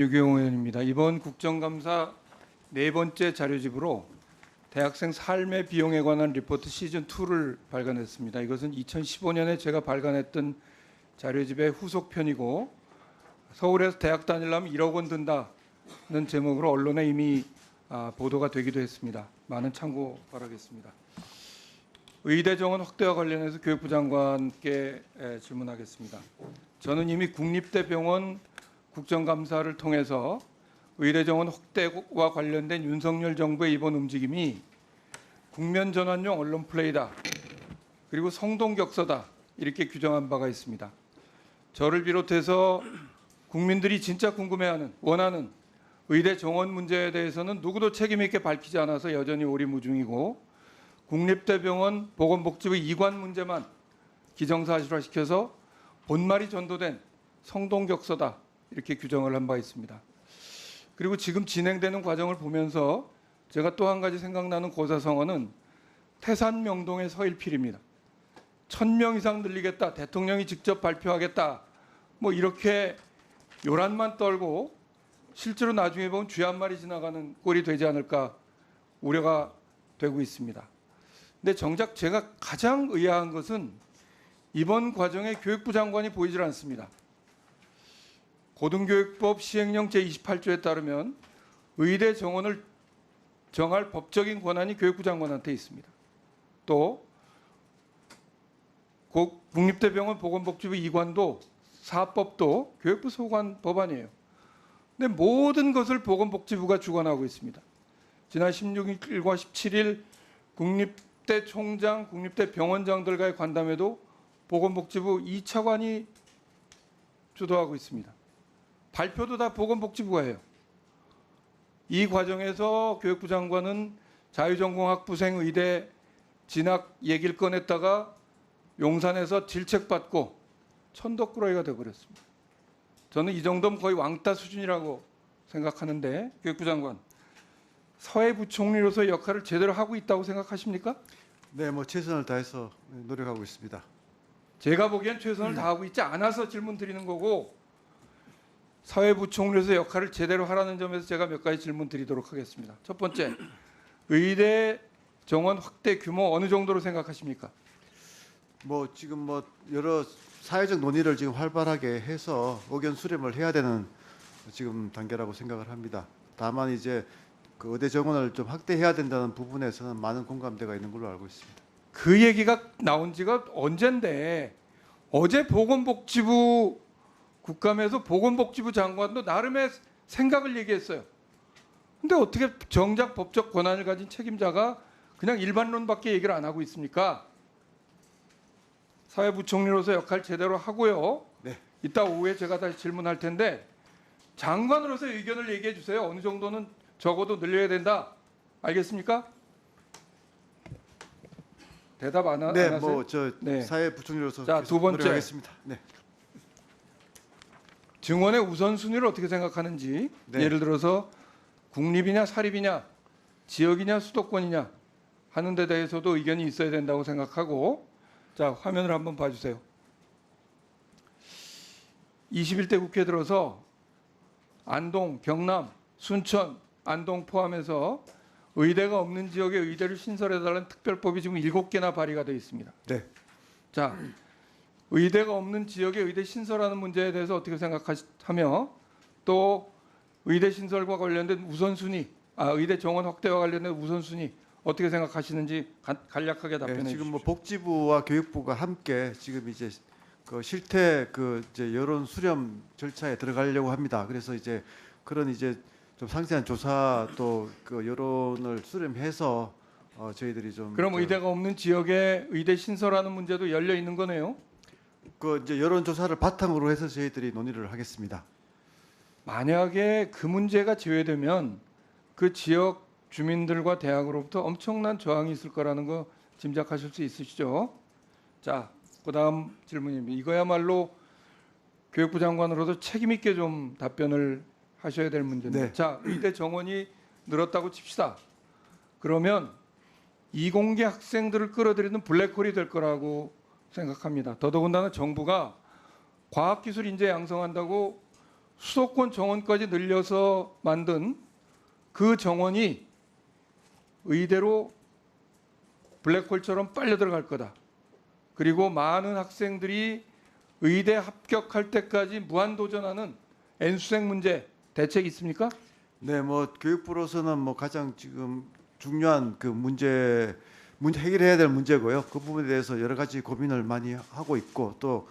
유경호 의원입니다. 이번 국정감사 네 번째 자료집으로 대학생 삶의 비용에 관한 리포트 시즌2를 발간했습니다. 이것은 2015년에 제가 발간했던 자료집의 후속편이고 서울에서 대학 다니려면 1억 원 든다는 제목으로 언론에 이미 보도가 되기도 했습니다. 많은 참고 바라겠습니다. 의대 정원 확대와 관련해서 교육부 장관께 질문하겠습니다. 저는 이미 국립대병원 국정감사를 통해서 의대 정원 확대와 관련된 윤석열 정부의 이번 움직임이 국면 전환용 언론 플레이다. 그리고 성동격서다. 이렇게 규정한 바가 있습니다. 저를 비롯해서 국민들이 진짜 궁금해하는 원하는 의대 정원 문제에 대해서는 누구도 책임 있게 밝히지 않아서 여전히 오리무중이고 국립대병원 보건복지부 이관 문제만 기정사실화시켜서 본말이 전도된 성동격서다. 이렇게 규정을 한 바 있습니다. 그리고 지금 진행되는 과정을 보면서 제가 또 한 가지 생각나는 고사성어는 태산명동의 서일필입니다. 1000명 이상 늘리겠다. 대통령이 직접 발표하겠다. 뭐 이렇게 요란만 떨고 실제로 나중에 보면 쥐 한 마리 지나가는 꼴이 되지 않을까 우려가 되고 있습니다. 근데 정작 제가 가장 의아한 것은 이번 과정에 교육부 장관이 보이질 않습니다. 고등교육법 시행령 제28조에 따르면 의대 정원을 정할 법적인 권한이 교육부 장관한테 있습니다. 또 국립대병원 보건복지부 이관도 사법도 교육부 소관 법안이에요. 근데 모든 것을 보건복지부가 주관하고 있습니다. 지난 16일과 17일 국립대 총장, 국립대 병원장들과의 간담회도 보건복지부 이차관이 주도하고 있습니다. 발표도 다 보건복지부가 해요. 이 과정에서 교육부 장관은 자유전공학부생 의대 진학 얘기를 꺼냈다가 용산에서 질책받고 천덕꾸러기가 되어버렸습니다. 저는 이 정도면 거의 왕따 수준이라고 생각하는데 교육부 장관, 사회부총리로서 역할을 제대로 하고 있다고 생각하십니까? 네, 뭐 최선을 다해서 노력하고 있습니다. 제가 보기엔 최선을 다하고 있지 않아서 질문 드리는 거고 사회부총리로서 역할을 제대로 하라는 점에서 제가 몇 가지 질문 드리도록 하겠습니다. 첫 번째, 의대 정원 확대 규모 어느 정도로 생각하십니까? 뭐 지금 뭐 여러 사회적 논의를 지금 활발하게 해서 의견 수렴을 해야 되는 지금 단계라고 생각을 합니다. 다만 이제 그 의대 정원을 좀 확대해야 된다는 부분에서는 많은 공감대가 있는 걸로 알고 있습니다. 그 얘기가 나온 지가 언젠데 어제 보건복지부 국감에서 보건복지부 장관도 나름의 생각을 얘기했어요. 근데 어떻게 정작 법적 권한을 가진 책임자가 그냥 일반론밖에 얘기를 안 하고 있습니까? 사회부총리로서 역할 제대로 하고요. 네. 이따 오후에 제가 다시 질문할 텐데 장관으로서 의견을 얘기해 주세요. 어느 정도는 적어도 늘려야 된다. 알겠습니까? 대답 안 하세요? 네, 뭐 저 네. 사회부총리로서 자, 두 번째. 노력하겠습니다. 네. 증원의 우선순위를 어떻게 생각하는지 네. 예를 들어서 국립이냐 사립이냐 지역이냐 수도권이냐 하는 데 대해서도 의견이 있어야 된다고 생각하고 자 화면을 한번 봐주세요. 21대 국회 들어서 안동, 경남, 순천, 안동 포함해서 의대가 없는 지역에 의대를 신설해달라는 특별법이 지금 7개나 발의가 되어 있습니다. 네. 자, 의대가 없는 지역에 의대 신설하는 문제에 대해서 어떻게 생각하며 또 의대 신설과 관련된 우선순위, 의대 정원 확대와 관련된 우선순위 어떻게 생각하시는지 간략하게 답변해 주십시오. 지금 뭐 복지부와 교육부가 함께 지금 이제 그 실태 그 이제 여론 수렴 절차에 들어가려고 합니다. 그래서 이제 그런 이제 좀 상세한 조사 또 그 여론을 수렴해서 저희들이 좀 그럼 의대가 없는 지역에 의대 신설하는 문제도 열려 있는 거네요. 그 이제 여론 조사를 바탕으로 해서 저희들이 논의를 하겠습니다. 만약에 그 문제가 제외되면 그 지역 주민들과 대학으로부터 엄청난 저항이 있을 거라는 거 짐작하실 수 있으시죠? 자, 그다음 질문입니다. 이거야말로 교육부 장관으로서 책임 있게 좀 답변을 하셔야 될 문제입니다. 네. 자, 의대 정원이 늘었다고 칩시다. 그러면 이공계 학생들을 끌어들이는 블랙홀이 될 거라고 생각합니다. 더더군다나 정부가 과학기술 인재 양성한다고 수도권 정원까지 늘려서 만든 그 정원이 의대로 블랙홀처럼 빨려 들어갈 거다. 그리고 많은 학생들이 의대 합격할 때까지 무한 도전하는 N수생 문제 대책이 있습니까? 네, 뭐 교육부로서는 뭐 가장 지금 중요한 그 문제 해결해야 될 문제고요. 그 부분에 대해서 여러 가지 고민을 많이 하고 있고 또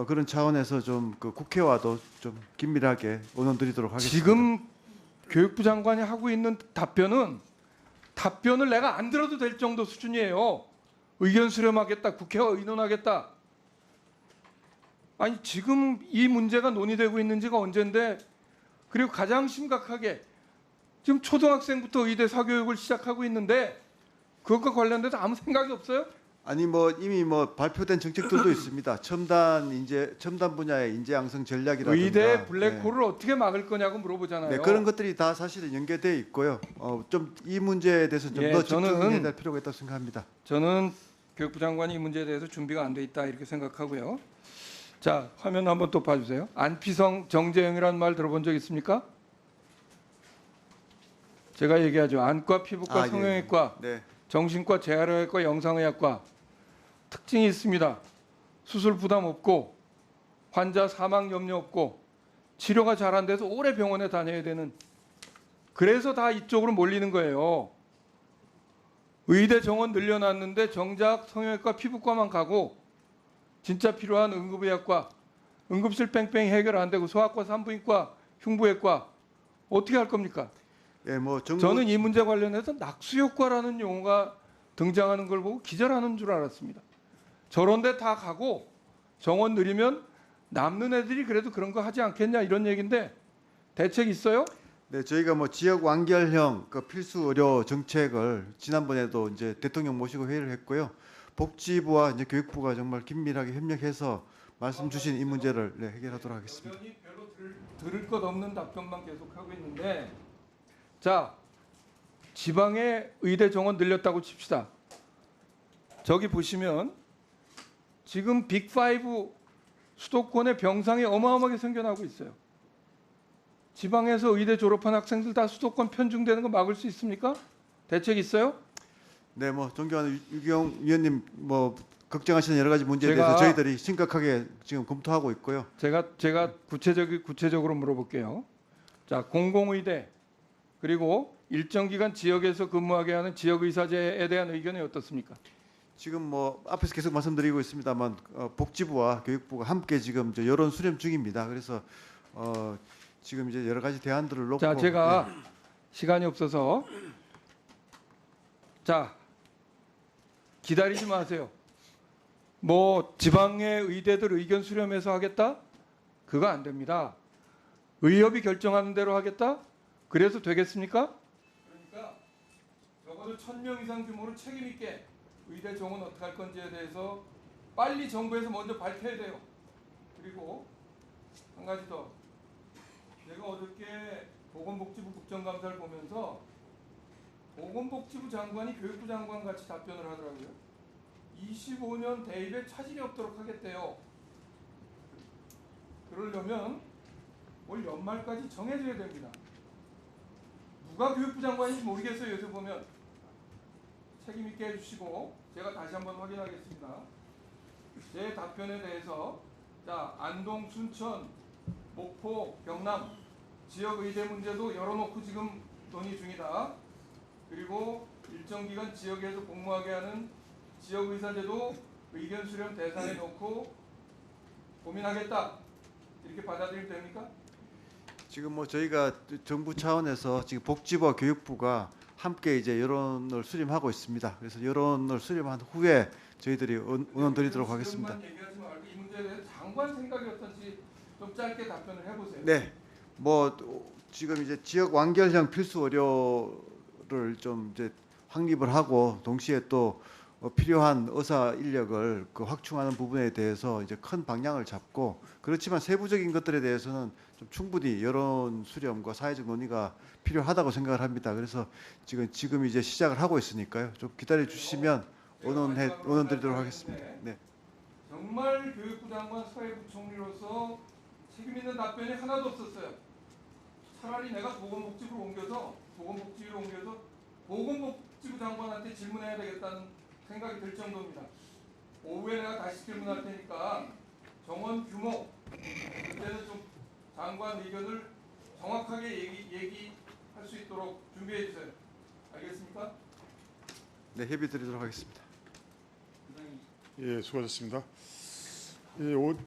그런 차원에서 좀 그 국회와도 좀 긴밀하게 의논드리도록 하겠습니다. 지금 교육부 장관이 하고 있는 답변을 내가 안 들어도 될 정도 수준이에요. 의견 수렴하겠다, 국회와 의논하겠다. 아니 지금 이 문제가 논의되고 있는 지가 언젠데, 그리고 가장 심각하게 지금 초등학생부터 의대 사교육을 시작하고 있는데 그것과 관련돼서 아무 생각이 없어요? 아니 뭐 이미 뭐 발표된 정책들도 있습니다. 첨단 분야의 인재 양성 전략이라든가 의대 블랙홀을 어떻게 막을 거냐고 물어보잖아요. 네, 그런 것들이 다 사실은 연계되어 있고요. 좀 이 문제에 대해서 좀 예, 더 집중해야 될 필요가 있다고 생각합니다. 저는 교육부 장관이 이 문제에 대해서 준비가 안 돼 있다 이렇게 생각하고요. 자, 화면 한번 또 봐주세요. 안피성 정재영이라는 말 들어본 적 있습니까? 제가 얘기하죠. 안과, 피부과, 예. 성형외과, 네. 정신과, 재활의학과, 영상의학과 특징이 있습니다. 수술 부담 없고 환자 사망 염려 없고 치료가 잘 안 돼서 오래 병원에 다녀야 되는, 그래서 다 이쪽으로 몰리는 거예요. 의대 정원 늘려놨는데 정작 성형외과, 피부과만 가고 진짜 필요한 응급의학과, 응급실 뺑뺑이 해결 안 되고 소아과, 산부인과, 흉부외과 어떻게 할 겁니까? 예, 뭐 저는 이 문제 관련해서 낙수효과라는 용어가 등장하는 걸 보고 기절하는 줄 알았습니다. 저런 데 다 가고 정원 늘리면 남는 애들이 그래도 그런 거 하지 않겠냐 이런 얘기인데 대책 있어요? 네, 저희가 뭐 지역 완결형 그 필수 의료 정책을 지난번에도 이제 대통령 모시고 회의를 했고요. 복지부와 이제 교육부가 정말 긴밀하게 협력해서 말씀 주신 이 문제를 해결하도록 하겠습니다. 여전히 별로 들을 것 없는 답변만 계속하고 있는데, 자, 지방의 의대 정원 늘렸다고 칩시다. 저기 보시면 지금 빅5 수도권의 병상이 어마어마하게 생겨나고 있어요. 지방에서 의대 졸업한 학생들 다 수도권 편중되는 거 막을 수 있습니까? 대책 있어요? 네, 뭐 존경하는 유경 위원님 뭐 걱정하시는 여러 가지 문제에 제가- 대해서 저희들이 심각하게 지금 검토하고 있고요. 제가 구체적으로 물어볼게요. 자, 공공의대 그리고 일정 기간 지역에서 근무하게 하는 지역의사제에 대한 의견이 어떻습니까? 지금 뭐 앞에서 계속 말씀드리고 있습니다만 복지부와 교육부가 함께 지금 이제 여론 수렴 중입니다. 그래서 지금 이제 여러 가지 대안들을 놓고 자, 제가 시간이 없어서, 자, 기다리지 마세요. 뭐 지방의 의대들 의견 수렴해서 하겠다? 그거 안 됩니다. 의협이 결정하는 대로 하겠다? 그래서 되겠습니까? 그러니까 적어도 1,000명 이상 규모로 책임 있게 의대 정원 어떻게 할 건지에 대해서 빨리 정부에서 먼저 밝혀야 돼요. 그리고 한 가지 더. 제가 어저께 보건복지부 국정감사를 보면서 보건복지부 장관이 교육부 장관 같이 답변을 하더라고요. 25년 대입에 차질이 없도록 하겠대요. 그러려면 올 연말까지 정해져야 됩니다. 누가 교육부 장관인지 모르겠어요. 요새 보면 책임 있게 해주시고, 제가 다시 한번 확인하겠습니다. 제 답변에 대해서, 자, 안동, 순천, 목포, 경남 지역 의대 문제도 열어놓고 지금 논의 중이다. 그리고 일정 기간 지역에서 복무하게 하는 지역 의사제도 의견 수렴 대상에 놓고 고민하겠다. 이렇게 받아들이면 됩니까? 지금 뭐 저희가 정부 차원에서 지금 복지부와 교육부가 함께 이제 여론을 수렴하고 있습니다. 그래서 여론을 수렴한 후에 저희들이 의논 드리도록 하겠습니다. 수렴만 얘기하지 말고 이 문제에 대해서 장관 생각이 어떤지 좀 짧게 답변을 해보세요. 네, 뭐 지금 이제 지역 완결형 필수 의료를 좀 이제 확립을 하고 동시에 또 필요한 의사 인력을 그 확충하는 부분에 대해서 이제 큰 방향을 잡고, 그렇지만 세부적인 것들에 대해서는 좀 충분히 여론 수렴과 사회적 논의가 필요하다고 생각을 합니다. 그래서 지금 이제 시작을 하고 있으니까요. 좀 기다려 주시면 의논 드리도록 하겠습니다. 네. 정말 교육부 장관 사회부총리로서 책임 있는 답변이 하나도 없었어요. 차라리 내가 보건복지부로 옮겨서 보건복지부 장관한테 질문해야 되겠다는 생각이 들 정도입니다. 오후에 내가 다시 질문할 테니까 정원 규모 그때는 좀 장관 의견을 정확하게 얘기할 수 있도록 준비해 주세요. 알겠습니까? 네, 협의 드리도록 하겠습니다. 예, 수고하셨습니다.